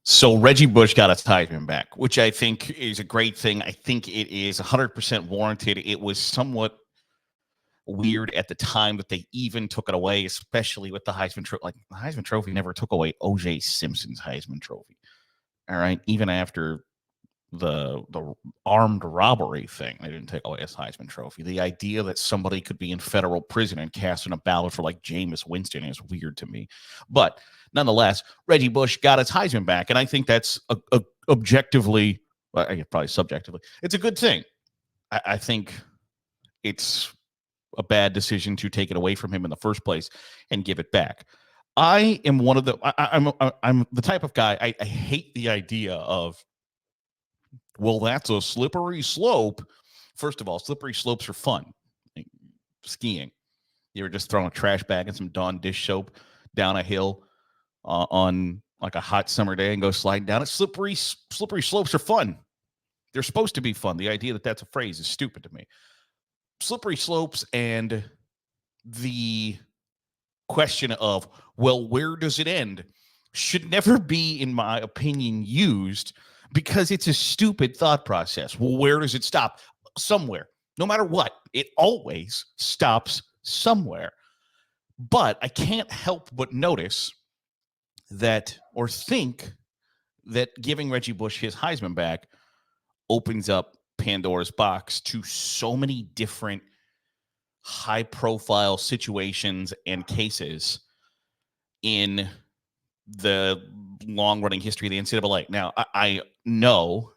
So Reggie Bush got his Heisman back, which I think is a great thing. I think it is 100% warranted. It was somewhat weird at the time that they even took it away, especially with the Heisman Trophy. Like, the Heisman Trophy never took away O.J. Simpson's Heisman Trophy. All right, even after the armed robbery thing, they didn't take away his Heisman Trophy. The idea that somebody could be in federal prison and casting a ballot for like Jameis Winston is weird to me. But nonetheless, Reggie Bush got his Heisman back, and I think that's objectively, well, I guess probably subjectively, it's a good thing. I think it's a bad decision to take it away from him in the first place and give it back. I am one of the I'm the type of guy I hate the idea of, well, that's a slippery slope. First of all, slippery slopes are fun. Like skiing. You were just throwing a trash bag and some Dawn dish soap down a hill on like a hot summer day and go sliding down it. Slippery slopes are fun. They're supposed to be fun. The idea that that's a phrase is stupid to me. Slippery slopes and the question of, well, where does it end, should never be, in my opinion, used, because it's a stupid thought process. Well, where does it stop? Somewhere. No matter what, it always stops somewhere. But I can't help but notice that, or think that, giving Reggie Bush his Heisman back opens up Pandora's box to so many different high-profile situations and cases in the long-running history of the NCAA. Now, I know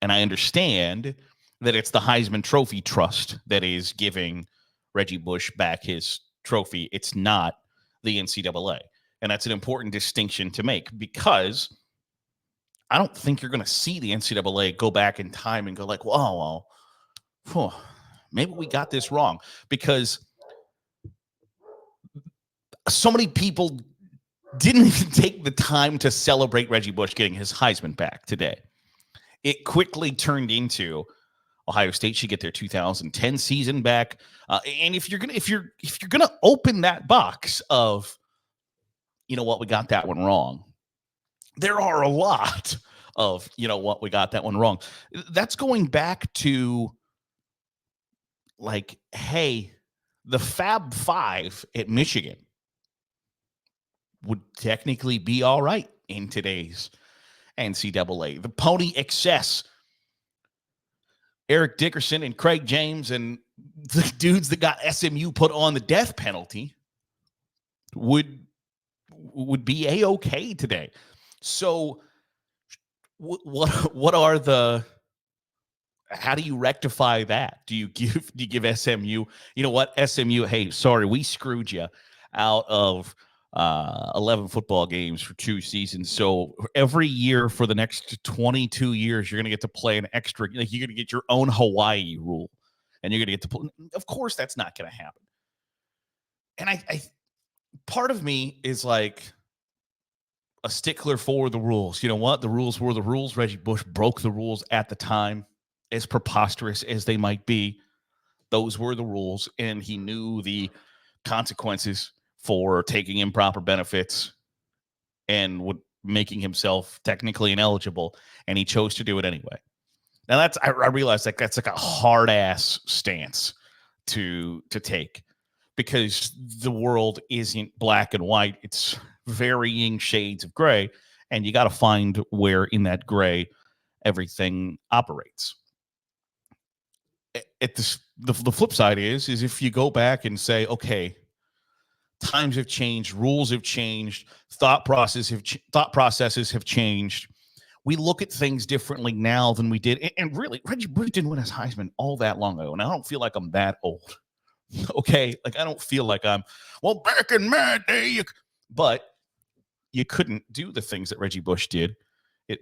and I understand that it's the Heisman Trophy Trust that is giving Reggie Bush back his trophy. It's not the NCAA. And that's an important distinction to make, because I don't think you're going to see the NCAA go back in time and go like, well, maybe we got this wrong, because so many people didn't even take the time to celebrate Reggie Bush getting his Heisman back today. It quickly turned into Ohio State should get their 2010 season back. And if you're gonna open that box of, you know what, we got that one wrong, there are a lot of, you know what, we got that one wrong. That's going back to, like, hey, the Fab Five at Michigan would technically be all right in today's NCAA. The Pony Excess, Eric Dickerson and Craig James and the dudes that got SMU put on the death penalty would be A-okay today. So what are the, how do you rectify that? Do you give SMU, you know what, SMU, hey, sorry, we screwed you out of 11 football games for 2 seasons. So every year for the next 22 years, you're going to get to play an extra, like, you're going to get your own Hawaii rule, and you're going to get to play. Of course, that's not going to happen. And I part of me is like a stickler for the rules. You know what? The rules were the rules. Reggie Bush broke the rules at the time, as preposterous as they might be. Those were the rules, and he knew the consequences for taking improper benefits and making himself technically ineligible, and he chose to do it anyway. Now, that's, I realize that that's like a hard ass stance to take, because the world isn't black and white. It's varying shades of gray, and you got to find where in that gray everything operates. At the flip side is if you go back and say, okay, times have changed, rules have changed, thought processes have changed. We look at things differently now than we did. And really, Reggie Bush didn't win his Heisman all that long ago, and I don't feel like I'm that old. Okay, like, I don't feel like I'm, well, back in my day, but you couldn't do the things that Reggie Bush did.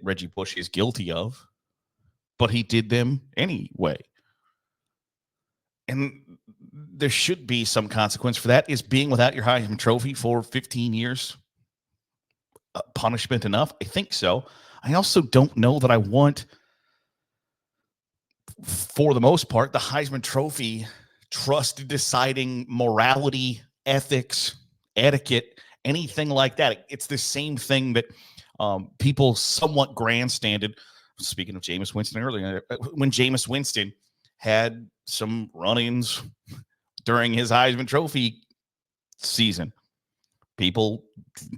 Reggie Bush is guilty of, but he did them anyway. And there should be some consequence for that. Is being without your Heisman Trophy for 15 years punishment enough? I think so. I also don't know that I want, for the most part, the Heisman Trophy Trust deciding morality, ethics, etiquette, anything like that. It's the same thing that People somewhat grandstanded. Speaking of Jameis Winston earlier, when Jameis Winston had some run-ins during his Heisman Trophy season, people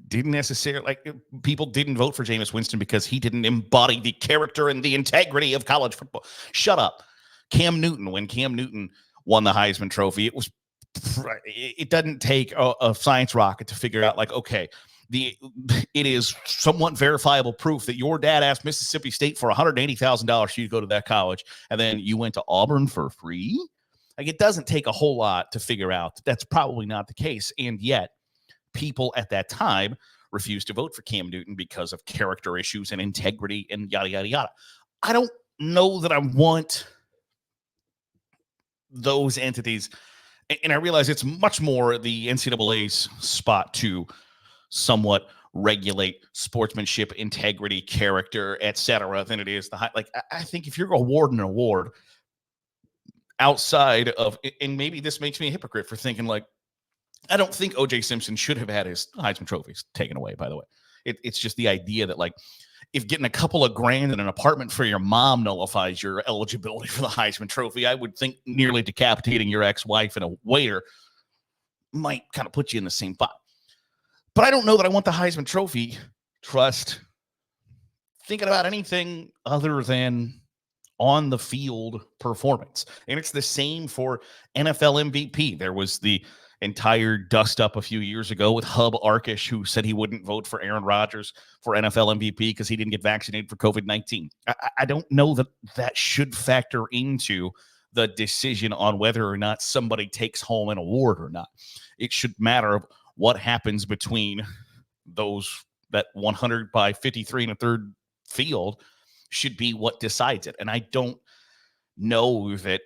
didn't vote for Jameis Winston because he didn't embody the character and the integrity of college football. Shut up. When Cam Newton won the Heisman Trophy, it doesn't take a science rocket to figure out, like, okay, it is somewhat verifiable proof that your dad asked Mississippi State for $180,000 for you to go to that college, and then you went to Auburn for free. Like, it doesn't take a whole lot to figure out that's probably not the case. And yet people at that time refused to vote for Cam Newton because of character issues and integrity and yada, yada, yada. I don't know that I want those entities. And I realize it's much more the NCAA's spot to somewhat regulate sportsmanship, integrity, character, etc., than it is I think if you're awarding an award outside of, and maybe this makes me a hypocrite for thinking, like, I don't think O.J. Simpson should have had his Heisman trophies taken away, by the way. It's just the idea that, like, if getting a couple of grand in an apartment for your mom nullifies your eligibility for the Heisman Trophy, I would think nearly decapitating your ex-wife and a waiter might kind of put you in the same spot. But I don't know that I want the Heisman Trophy Trust thinking about anything other than on the field performance. And it's the same for NFL MVP. There was the entire dust up a few years ago with Hub Arkish, who said he wouldn't vote for Aaron Rodgers for NFL MVP because he didn't get vaccinated for COVID-19. I don't know that that should factor into the decision on whether or not somebody takes home an award or not. It should matter of what happens between that 100 by 53 and a third field should be what decides it. And I don't know that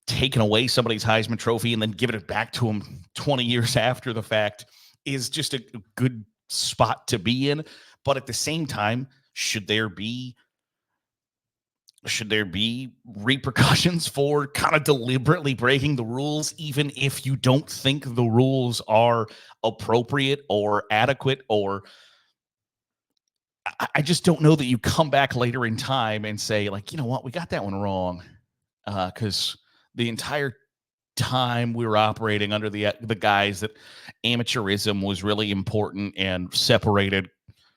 taking away somebody's Heisman Trophy and then giving it back to him 20 years after the fact is just a good spot to be in. But at the same time, should there be repercussions for kind of deliberately breaking the rules, even if you don't think the rules are appropriate or adequate? Or I just don't know that you come back later in time and say, like, you know what, we got that one wrong, because the entire time we were operating under the guise that amateurism was really important and separated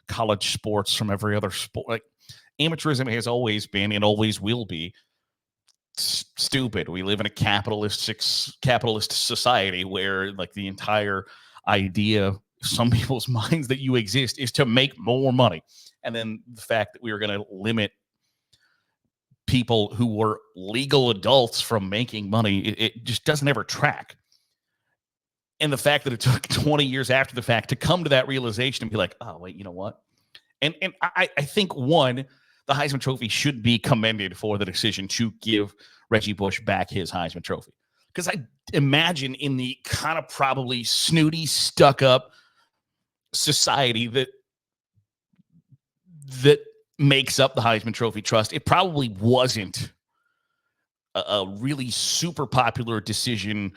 college sports from every other sport. Like, amateurism has always been and always will be stupid. We live in a capitalist society where, like, the entire idea, some people's minds, that you exist is to make more money. And then the fact that we were going to limit people who were legal adults from making money, it just doesn't ever track. And the fact that it took 20 years after the fact to come to that realization and be like, oh, wait, you know what? And I think, one, the Heisman Trophy should be commended for the decision to give Reggie Bush back his Heisman Trophy. Because I imagine in the kind of probably snooty, stuck-up society that makes up the Heisman Trophy Trust, it probably wasn't a really super popular decision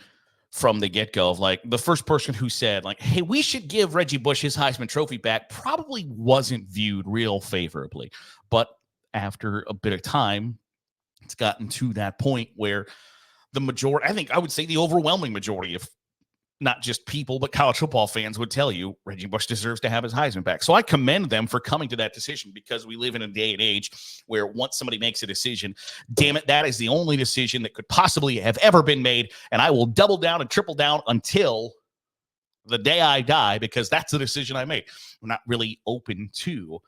from the get-go. Of, like, the first person who said, like, hey, we should give Reggie Bush his Heisman Trophy back probably wasn't viewed real favorably. But after a bit of time, it's gotten to that point where the majority, I think I would say the overwhelming majority of not just people, but college football fans would tell you Reggie Bush deserves to have his Heisman back. So I commend them for coming to that decision, because we live in a day and age where once somebody makes a decision, damn it, that is the only decision that could possibly have ever been made. And I will double down and triple down until the day I die, because that's the decision I made. I'm not really open to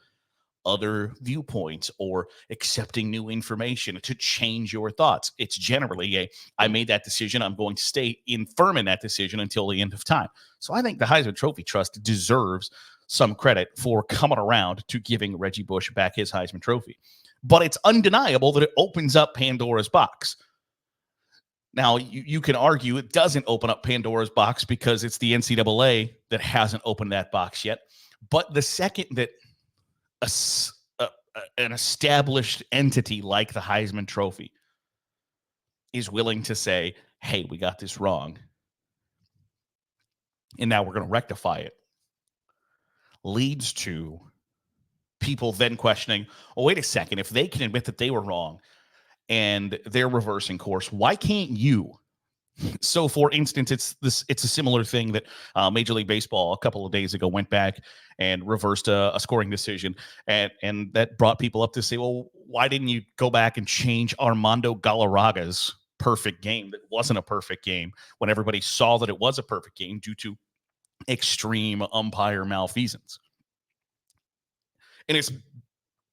other viewpoints or accepting new information to change your thoughts. It's generally I made that decision, I'm going to stay firm in that decision until the end of time. So I think the Heisman Trophy Trust deserves some credit for coming around to giving Reggie Bush back his Heisman Trophy. But it's undeniable that it opens up Pandora's box. Now, you can argue it doesn't open up Pandora's box because it's the NCAA that hasn't opened that box yet. But the second that an established entity like the Heisman Trophy is willing to say, hey, we got this wrong, and now we're going to rectify it, leads to people then questioning, well, wait a second, if they can admit that they were wrong and they're reversing course, why can't you? So, for instance, it's a similar thing that Major League Baseball a couple of days ago went back and reversed a scoring decision, and that brought people up to say, well, why didn't you go back and change Armando Galarraga's perfect game that wasn't a perfect game when everybody saw that it was a perfect game due to extreme umpire malfeasance? And it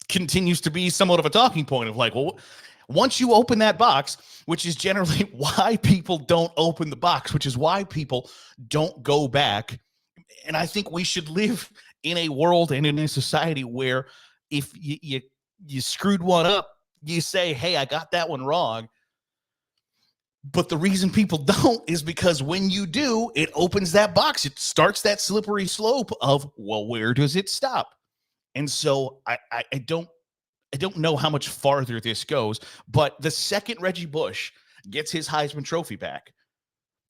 continues to be somewhat of a talking point of like, well, once you open that box, which is generally why people don't open the box, which is why people don't go back. And I think we should live in a world and in a society where if you screwed one up, you say, hey, I got that one wrong. But the reason people don't is because when you do, it opens that box. It starts that slippery slope of, well, where does it stop? And so I don't know how much farther this goes, but the second Reggie Bush gets his Heisman Trophy back,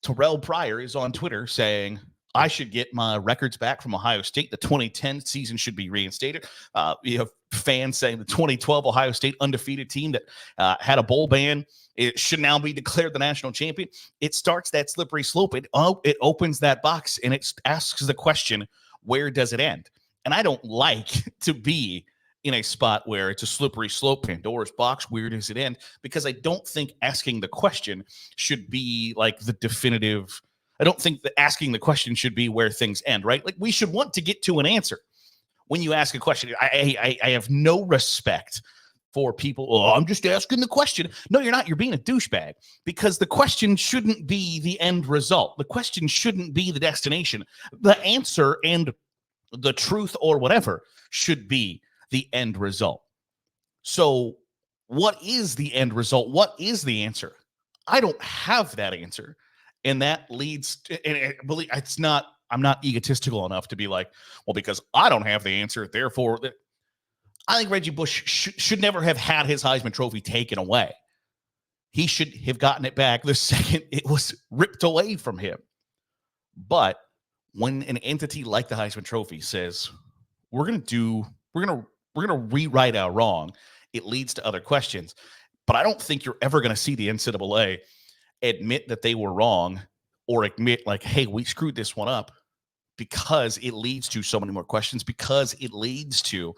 Terrell Pryor is on Twitter saying, I should get my records back from Ohio State. The 2010 season should be reinstated. You have fans saying the 2012 Ohio State undefeated team that had a bowl ban, it should now be declared the national champion. It starts that slippery slope. It opens that box, and it asks the question, where does it end? And I don't like to be in a spot where it's a slippery slope, Pandora's box, where does it end? Because I don't think asking the question should be like the definitive. I don't think that asking the question should be where things end, right? Like we should want to get to an answer. When you ask a question, I have no respect for people. Oh, I'm just asking the question. No, you're not. You're being a douchebag because the question shouldn't be the end result. The question shouldn't be the destination. The answer and the truth or whatever should be the end result. So what is the end result? What is the answer? I don't have that answer. And that leads to, and it's not, I'm not egotistical enough to be like, well, because I don't have the answer, therefore, I think Reggie Bush should never have had his Heisman Trophy taken away. He should have gotten it back the second it was ripped away from him. But when an entity like the Heisman Trophy says, we're going to rewrite our wrong, it leads to other questions. But I don't think you're ever going to see the NCAA admit that they were wrong or admit like, hey, we screwed this one up, because it leads to so many more questions, because it leads to,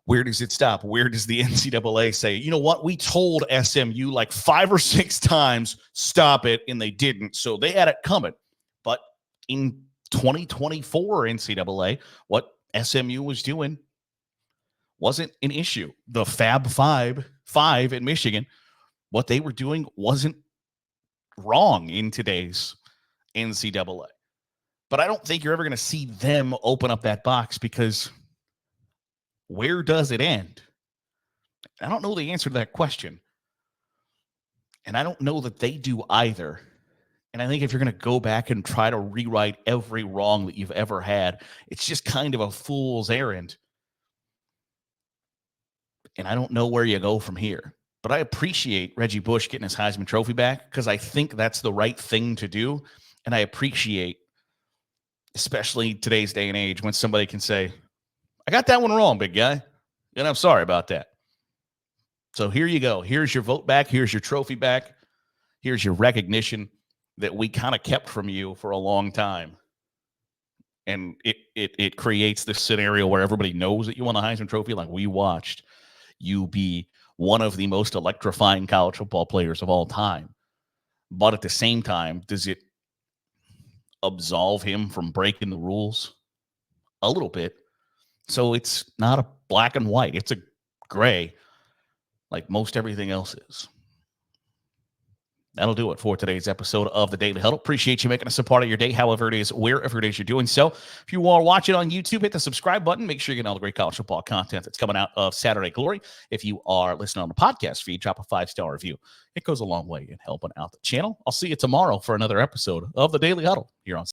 where does it stop? Where does the NCAA say, you know what? We told SMU like 5 or 6 times, stop it, and they didn't. So they had it coming. But in 2024 NCAA, what SMU was doing wasn't an issue. The Fab Five in Michigan, what they were doing wasn't wrong in today's NCAA. But I don't think you're ever going to see them open up that box, because where does it end? I don't know the answer to that question. And I don't know that they do either. And I think if you're going to go back and try to rewrite every wrong that you've ever had, it's just kind of a fool's errand. And I don't know where you go from here. But I appreciate Reggie Bush getting his Heisman Trophy back, because I think that's the right thing to do. And I appreciate, especially today's day and age, when somebody can say, I got that one wrong, big guy, and I'm sorry about that. So here you go. Here's your vote back. Here's your trophy back. Here's your recognition that we kind of kept from you for a long time. And it creates this scenario where everybody knows that you won the Heisman Trophy. Like, we watched you be one of the most electrifying college football players of all time. But at the same time, does it absolve him from breaking the rules? A little bit. So it's not a black and white. It's a gray, like most everything else is. That'll do it for today's episode of the Daily Huddle. Appreciate you making us a part of your day, however it is, wherever it is you're doing so. If you are watching on YouTube, hit the subscribe button. Make sure you get all the great college football content that's coming out of Saturday Glory. If you are listening on the podcast feed, drop a 5-star review. It goes a long way in helping out the channel. I'll see you tomorrow for another episode of the Daily Huddle here on